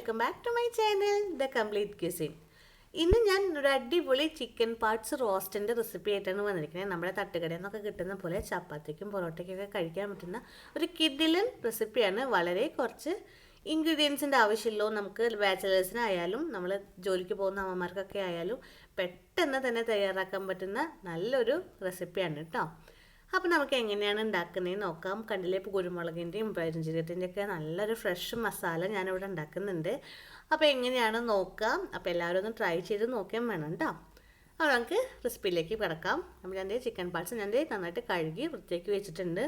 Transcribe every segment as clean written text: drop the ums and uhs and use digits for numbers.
Welcome back to my channel the complete cuisine. ഇന്ന് ഞാൻ ഒരു അടിപൊളി ചിക്കൻ പാർട്സ് റോസ്റ്റിൻ്റെ റെസിപ്പി ആയിട്ടാണ് വന്നിരിക്കുന്നത്. നമ്മുടെ തട്ടുകടയിൽ നിന്നൊക്കെ കിട്ടുന്ന പോലെ ചപ്പാത്തിക്കും പൊറോട്ടയ്ക്കൊക്കെ കഴിക്കാൻ പറ്റുന്ന ഒരു കിഡിലൻ റെസിപ്പിയാണ്. വളരെ കുറച്ച് ഇൻഗ്രീഡിയൻസിൻ്റെ ആവശ്യമുള്ളൂ. നമുക്ക് ബാച്ചിലേഴ്സിനായാലും നമ്മൾ ജോലിക്ക് പോകുന്ന അമ്മമാർക്കൊക്കെ ആയാലും പെട്ടെന്ന് തന്നെ തയ്യാറാക്കാൻ പറ്റുന്ന നല്ലൊരു റെസിപ്പിയാണ് കേട്ടോ. അപ്പോൾ നമുക്ക് എങ്ങനെയാണ് ഉണ്ടാക്കുന്നതെന്ന് നോക്കാം. കണ്ടില്ലേ, കുരുമുളകിൻ്റെയും പെരിഞ്ജീരകത്തിൻ്റെ ഒക്കെ നല്ലൊരു ഫ്രഷ് മസാല ഞാനിവിടെ ഉണ്ടാക്കുന്നുണ്ട്. അപ്പോൾ എങ്ങനെയാണ് നോക്കാം. അപ്പോൾ എല്ലാവരും ഒന്ന് ട്രൈ ചെയ്ത് നോക്കിയാൽ വേണം കേട്ടോ. അപ്പോൾ നമുക്ക് റെസിപ്പിയിലേക്ക് കിടക്കാം. അപ്പോൾ ഞാൻ ചിക്കൻ പാർട്സ് നന്നായിട്ട് കഴുകി വൃത്തിയാക്കി വെച്ചിട്ടുണ്ട്.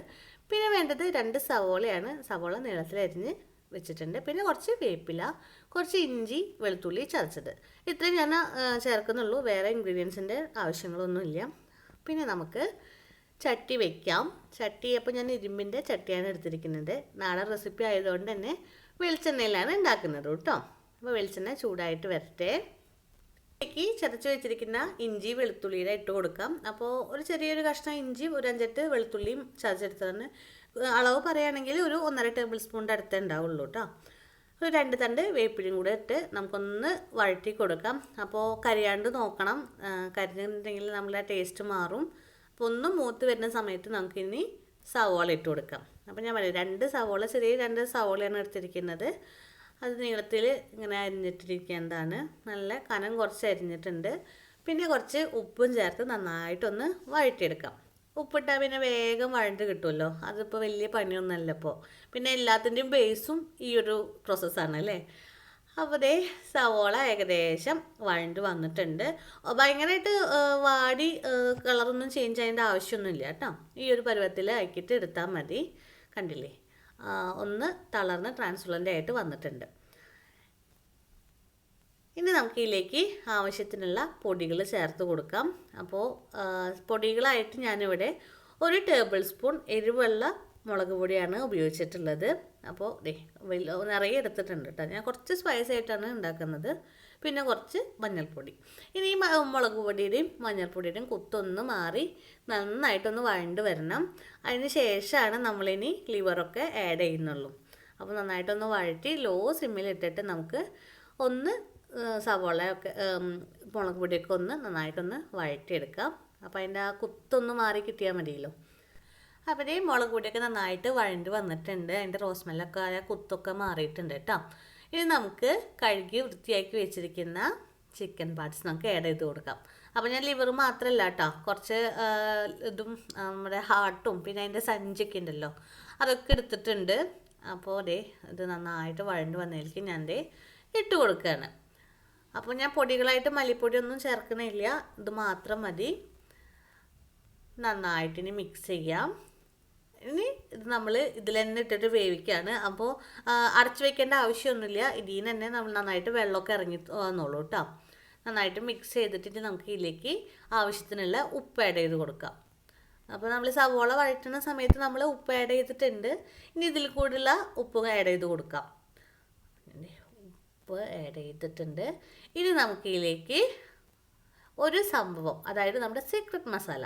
പിന്നെ വേണ്ടത് 2 സവോളയാണ്. സവോള നീളത്തിലരിഞ്ഞ് വെച്ചിട്ടുണ്ട്. പിന്നെ കുറച്ച് വേപ്പില, കുറച്ച് ഇഞ്ചി, വെളുത്തുള്ളി ചതച്ചത്. ഇത്രയും ഞാൻ ചേർക്കുന്നുള്ളൂ. വേറെ ഇൻഗ്രീഡിയൻസിൻ്റെ ആവശ്യങ്ങളൊന്നുമില്ല. പിന്നെ നമുക്ക് ചട്ടി വയ്ക്കാം. ചട്ടി അപ്പോൾ ഞാൻ ഇരുമ്പിൻ്റെ ചട്ടിയാണ് എടുത്തിരിക്കുന്നത്. നാടൻ റെസിപ്പി ആയതുകൊണ്ട് തന്നെ വെളിച്ചെണ്ണയിലാണ് ഉണ്ടാക്കുന്നത് കേട്ടോ. അപ്പോൾ വെളിച്ചെണ്ണ ചൂടായിട്ട് വരട്ടെ. ഇതിലേക്ക് ചതച്ച് വെച്ചിരിക്കുന്ന ഇഞ്ചി വെളുത്തുള്ളിയുടെ ഇട്ട് കൊടുക്കാം. അപ്പോൾ ഒരു ചെറിയൊരു കഷ്ണം ഇഞ്ചി, ഒരു 5-8 വെളുത്തുള്ളിയും ചതച്ചെടുത്തതാണ്. അളവ് പറയുകയാണെങ്കിൽ ഒരു 1.5 ടേബിൾ സ്പൂണിൻ്റെ അടുത്തേ ഉണ്ടാവുള്ളൂ കേട്ടോ. ഒരു 2 തണ്ട് വേപ്പിലയും കൂടെ ഇട്ട് നമുക്കൊന്ന് വഴറ്റി കൊടുക്കാം. അപ്പോൾ കരിയാണ്ട് നോക്കണം. കരിഞ്ഞിട്ടുണ്ടെങ്കിൽ നമ്മളെ ടേസ്റ്റ് മാറും. അപ്പോൾ ഒന്ന് മൂത്ത് വരുന്ന സമയത്ത് നമുക്കിനി സവോള ഇട്ട് കൊടുക്കാം. അപ്പോൾ ഞാൻ പറയാം, 2 സവോള, ചെറിയ 2 സവോളയാണ് എടുത്തിരിക്കുന്നത്. അത് നീളത്തിൽ ഇങ്ങനെ അരിഞ്ഞിട്ടിരിക്കേണ്ടതാണ്. നല്ല കനം കുറച്ച് അരിഞ്ഞിട്ടുണ്ട്. പിന്നെ കുറച്ച് ഉപ്പും ചേർത്ത് നന്നായിട്ടൊന്ന് വഴറ്റിയെടുക്കാം. ഉപ്പിട്ടാൽ പിന്നെ വേഗം വഴണ്ട് കിട്ടുമല്ലോ. അതിപ്പോൾ വലിയ പണിയൊന്നുമല്ല. ഇപ്പോൾ പിന്നെ എല്ലാത്തിൻ്റെയും ബേസും ഈ ഒരു പ്രോസസ്സാണ് അല്ലേ. അപ്പോൾ ദേ സവോള ഏകദേശം വഴണ്ട് വന്നിട്ടുണ്ട്. ഭയങ്കരമായിട്ട് വാടി കളറൊന്നും ചേഞ്ച് ചെയ്യേണ്ട ആവശ്യമൊന്നുമില്ല കേട്ടോ. ഈ ഒരു പരുവത്തിൽ ആക്കിയിട്ട് എടുത്താൽ മതി. കണ്ടില്ലേ, ഒന്ന് തളർന്ന് ട്രാൻസ്പെറൻ്റ് ആയിട്ട് വന്നിട്ടുണ്ട്. ഇനി നമുക്ക് ഇതിലേക്ക് ആവശ്യത്തിനുള്ള പൊടികൾ ചേർത്ത് കൊടുക്കാം. അപ്പോൾ പൊടികളായിട്ട് ഞാനിവിടെ 1 ടേബിൾ സ്പൂൺ എരിവുള്ള മുളക് പൊടിയാണ് ഉപയോഗിച്ചിട്ടുള്ളത്. അപ്പോൾ നിറയെ എടുത്തിട്ടുണ്ട് കേട്ടോ. ഞാൻ കുറച്ച് സ്പൈസ് ആയിട്ടാണ് ഉണ്ടാക്കുന്നത്. പിന്നെ കുറച്ച് മഞ്ഞൾപ്പൊടി. ഇനി ഈ മുളക് പൊടിയുടെയും മഞ്ഞൾപ്പൊടിയുടെയും കുത്തൊന്ന് മാറി നന്നായിട്ടൊന്ന് വഴണ്ട് വരണം. അതിന് ശേഷമാണ് നമ്മളിനി ലിവറൊക്കെ ആഡ് ചെയ്യുന്നുള്ളൂ. അപ്പോൾ നന്നായിട്ടൊന്ന് വഴറ്റി ലോ സിമ്മിലിട്ടിട്ട് നമുക്ക് ഒന്ന് സവോളയൊക്കെ മുളക് പൊടിയൊക്കെ ഒന്ന് നന്നായിട്ടൊന്ന് വഴറ്റിയെടുക്കാം. അപ്പോൾ അതിൻ്റെ ആ കുത്തൊന്ന് മാറി കിട്ടിയാൽ മതിയല്ലോ. അപ്പോൾ ഈ മുളക് പൊടിയൊക്കെ നന്നായിട്ട് വഴണ്ട് വന്നിട്ടുണ്ട്. അതിൻ്റെ റോസ്മെല്ലൊക്കെ ആയ കുത്തൊക്കെ മാറിയിട്ടുണ്ട് കേട്ടോ. ഇനി നമുക്ക് കഴുകി വൃത്തിയാക്കി വെച്ചിരിക്കുന്ന ചിക്കൻ പാർട്സ് നമുക്ക് ആഡ് ചെയ്ത് കൊടുക്കാം. അപ്പോൾ ഞാൻ ലിവർ മാത്രമല്ല കേട്ടോ, കുറച്ച് ഇതും നമ്മുടെ ഹാർട്ടും പിന്നെ അതിൻ്റെ സഞ്ചൊക്കെ ഉണ്ടല്ലോ, അതൊക്കെ എടുത്തിട്ടുണ്ട്. അപ്പോൾ ഇത് നന്നായിട്ട് വഴണ്ട് വന്നതിലേക്ക് ഞാൻ ഇട്ട് കൊടുക്കുകയാണ്. അപ്പോൾ ഞാൻ പൊടികളായിട്ട് മല്ലിപ്പൊടിയൊന്നും ചേർക്കണില്ല, ഇത് മാത്രം മതി. നന്നായിട്ടിനി മിക്സ് ചെയ്യാം. ഇനി ഇത് നമ്മൾ ഇതിൽ തന്നെ ഇട്ടിട്ട് വേവിക്കുകയാണ്. അപ്പോൾ അടച്ചു വയ്ക്കേണ്ട ആവശ്യമൊന്നുമില്ല. ഇതിൽ നിന്ന് തന്നെ നമ്മൾ നന്നായിട്ട് വെള്ളമൊക്കെ ഇറങ്ങി വന്നോളൂ കേട്ടോ. നന്നായിട്ട് മിക്സ് ചെയ്തിട്ട് നമുക്ക് ഇതിലേക്ക് ആവശ്യത്തിനുള്ള ഉപ്പ് ആഡ് ചെയ്ത് കൊടുക്കാം. അപ്പോൾ നമ്മൾ സവോള വഴറ്റുന്ന സമയത്ത് നമ്മൾ ഉപ്പ് ആഡ് ചെയ്തിട്ടുണ്ട്. ഇനി ഇതിൽ കൂടുതലുള്ള ഉപ്പ് ആഡ് ചെയ്ത് കൊടുക്കാം. ഉപ്പ് ആഡ് ചെയ്തിട്ടുണ്ട്. ഇനി നമുക്ക് ഇതിലേക്ക് ഒരു സംഭവം, അതായത് നമ്മുടെ സീക്രട്ട് മസാല,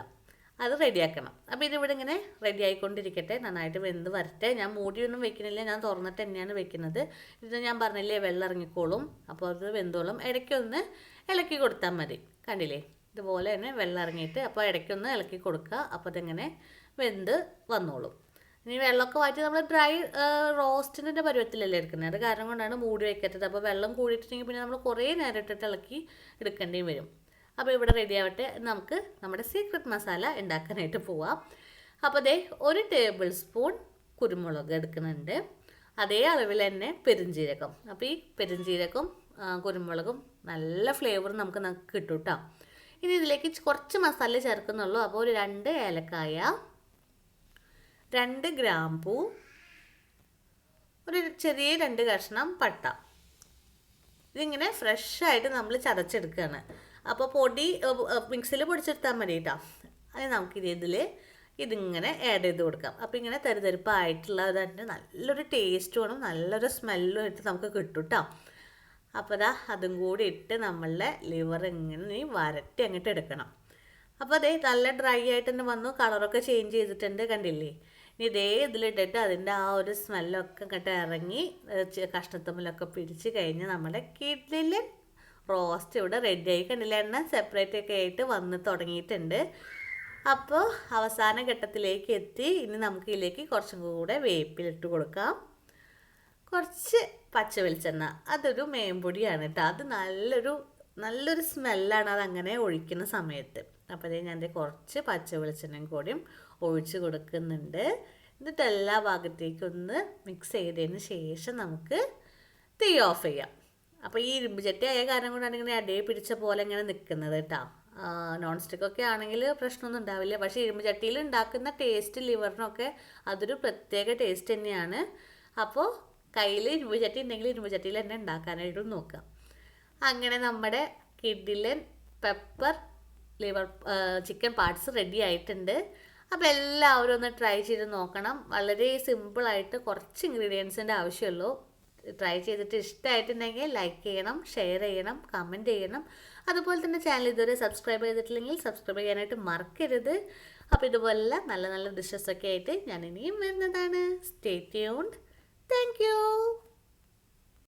അത് റെഡിയാക്കണം. അപ്പോൾ ഇതിവിടെ ഇങ്ങനെ റെഡി ആയിക്കൊണ്ടിരിക്കട്ടെ. നന്നായിട്ട് വെന്ത് വരട്ടെ. ഞാൻ മൂടിയൊന്നും വെക്കുന്നില്ല, ഞാൻ തുറന്നിട്ട് തന്നെയാണ് വെക്കുന്നത്. ഇത് ഞാൻ പറഞ്ഞില്ലേ, വെള്ളം ഇറങ്ങിക്കോളും. അപ്പോൾ അത് വെന്തോളും. ഇടയ്ക്കൊന്ന് ഇളക്കി കൊടുത്താൽ മതി. കണ്ടില്ലേ, ഇതുപോലെ തന്നെ വെള്ളം ഇറങ്ങിയിട്ട് അപ്പോൾ ഇടയ്ക്കൊന്ന് ഇളക്കി കൊടുക്കുക. അപ്പോൾ അതിങ്ങനെ വെന്ത് വന്നോളും. ഇനി വെള്ളമൊക്കെ മാറ്റി നമ്മൾ ഡ്രൈ റോസ്റ്റിൻ്റെ പരുവത്തിലല്ലേ എടുക്കുന്നത്. അത് കാരണം കൊണ്ടാണ് മൂടി വയ്ക്കാത്തത്. അപ്പോൾ വെള്ളം കൂടിയിട്ടുണ്ടെങ്കിൽ പിന്നെ നമ്മൾ കുറേ നേരം ഇട്ടിട്ട് ഇളക്കി എടുക്കേണ്ടിയും വരും. അപ്പോൾ ഇവിടെ റെഡി ആവട്ടെ. നമുക്ക് നമ്മുടെ സീക്രട്ട് മസാല ഉണ്ടാക്കാനായിട്ട് പോവാം. അപ്പോൾ 1 ടേബിൾ സ്പൂൺ കുരുമുളക് എടുക്കുന്നുണ്ട്. അതേ അളവിൽ തന്നെ പെരുംജീരകം. അപ്പോൾ ഈ പെരുംജീരകം കുരുമുളകും നല്ല ഫ്ലേവർ നമുക്ക് കിട്ടും കേട്ടോ. ഇനി ഇതിലേക്ക് കുറച്ച് മസാല ചേർക്കുന്നുള്ളൂ. അപ്പോൾ ഒരു 2 ഏലക്കായ, 2 ഗ്രാമ്പൂ, ഒരു ചെറിയ 2 കഷ്ണം പട്ട. ഇതിങ്ങനെ ഫ്രഷായിട്ട് നമ്മൾ ചതച്ചെടുക്കുകയാണ്. അപ്പോൾ പൊടി മിക്സിയിൽ പൊടിച്ചെടുത്താൽ മതി കേട്ടോ. അത് നമുക്കിതിൽ ഇതിങ്ങനെ ആഡ് ചെയ്ത് കൊടുക്കാം. അപ്പോൾ ഇങ്ങനെ തരിതരിപ്പായിട്ടുള്ളത് തന്നെ നല്ലൊരു ടേസ്റ്റുമാണ്, നല്ലൊരു സ്മെല്ലും ആയിട്ട് നമുക്ക് കിട്ടും കേട്ടോ. അപ്പോൾ അതും കൂടി ഇട്ട് നമ്മളുടെ ലിവർ ഇങ്ങനെ വരട്ടി അങ്ങോട്ട് എടുക്കണം. അപ്പോൾ നല്ല ഡ്രൈ ആയിട്ട് തന്നെ വന്നു. കളറൊക്കെ ചേഞ്ച് ചെയ്തിട്ടുണ്ട്, കണ്ടില്ലേ. ഇനി ഇതേ ഇതിലിട്ടിട്ട് അതിൻ്റെ ആ ഒരു സ്മെല്ലൊക്കെ ഇങ്ങോട്ട് ഇറങ്ങി കഷ്ണത്തുമ്പിലൊക്കെ പിടിച്ച് കഴിഞ്ഞ് നമ്മുടെ കിഡിലൻ റോസ്റ്റ് ഇവിടെ റെഡിയായി. കണ്ടില്ല, എണ്ണ സെപ്പറേറ്റ് ഒക്കെ ആയിട്ട് വന്ന് തുടങ്ങിയിട്ടുണ്ട്. അപ്പോൾ അവസാന ഘട്ടത്തിലേക്ക് എത്തി. ഇനി നമുക്ക് ഇതിലേക്ക് കുറച്ചും കൂടെ വേപ്പിലിട്ട് കൊടുക്കാം. കുറച്ച് പച്ച വെളിച്ചെണ്ണ, അതൊരു മേമ്പൊടിയാണ് കേട്ടോ. അത് നല്ലൊരു സ്മെല്ലാണ് അതങ്ങനെ ഒഴിക്കുന്ന സമയത്ത്. അപ്പോൾ ഞാൻ കുറച്ച് പച്ച വെളിച്ചെണ്ണയും കൂടിയും ഒഴിച്ച് കൊടുക്കുന്നുണ്ട്. എന്നിട്ട് എല്ലാ ഭാഗത്തേക്കും ഒന്ന് മിക്സ് ചെയ്തതിന് ശേഷം നമുക്ക് തീ ഓഫ് ചെയ്യാം. അപ്പോൾ ഈ ഇരുമ്പ് ചട്ടി ആയ കാരണം കൊണ്ടാണ് ഇങ്ങനെ അടിയെ പിടിച്ച പോലെ ഇങ്ങനെ നിൽക്കുന്നത് കേട്ടോ. നോൺ സ്റ്റിക്കൊക്കെ ആണെങ്കിൽ പ്രശ്നമൊന്നും ഉണ്ടാവില്ല. പക്ഷേ ഇരുമ്പ് ചട്ടിയിൽ ഉണ്ടാക്കുന്ന ടേസ്റ്റ് ലിവറിനൊക്കെ അതൊരു പ്രത്യേക ടേസ്റ്റ് തന്നെയാണ്. അപ്പോൾ കയ്യിൽ ഇരുമ്പ് ചട്ടി ഉണ്ടെങ്കിൽ ഇരുമ്പ് ചട്ടിയിൽ തന്നെ ഉണ്ടാക്കാനായിട്ട് നോക്കുക. അങ്ങനെ നമ്മുടെ കിഡിലൻ pepper liver chicken parts ready ആയിട്ടുണ്ട്. അപ്പോൾ എല്ലാവരും ഒന്ന് ട്രൈ ചെയ്ത് നോക്കണം. വളരെ സിമ്പിളായിട്ട് കുറച്ച് ഇൻഗ്രീഡിയൻസിൻ്റെ ആവശ്യമുള്ളൂ. ട്രൈ ചെയ്തിട്ട് ഇഷ്ടമായിട്ടുണ്ടെങ്കിൽ ലൈക്ക് ചെയ്യണം, ഷെയർ ചെയ്യണം, കമൻറ്റ് ചെയ്യണം. അതുപോലെ തന്നെ ചാനൽ ഇതുവരെ സബ്സ്ക്രൈബ് ചെയ്തിട്ടില്ലെങ്കിൽ സബ്സ്ക്രൈബ് ചെയ്യാനായിട്ട് മറക്കരുത്. അപ്പോൾ ഇതുപോലെ നല്ല നല്ല ഡിഷസൊക്കെ ആയിട്ട് ഞാൻ ഇനിയും വരുന്നതാണ്. Stay tuned. Thank you.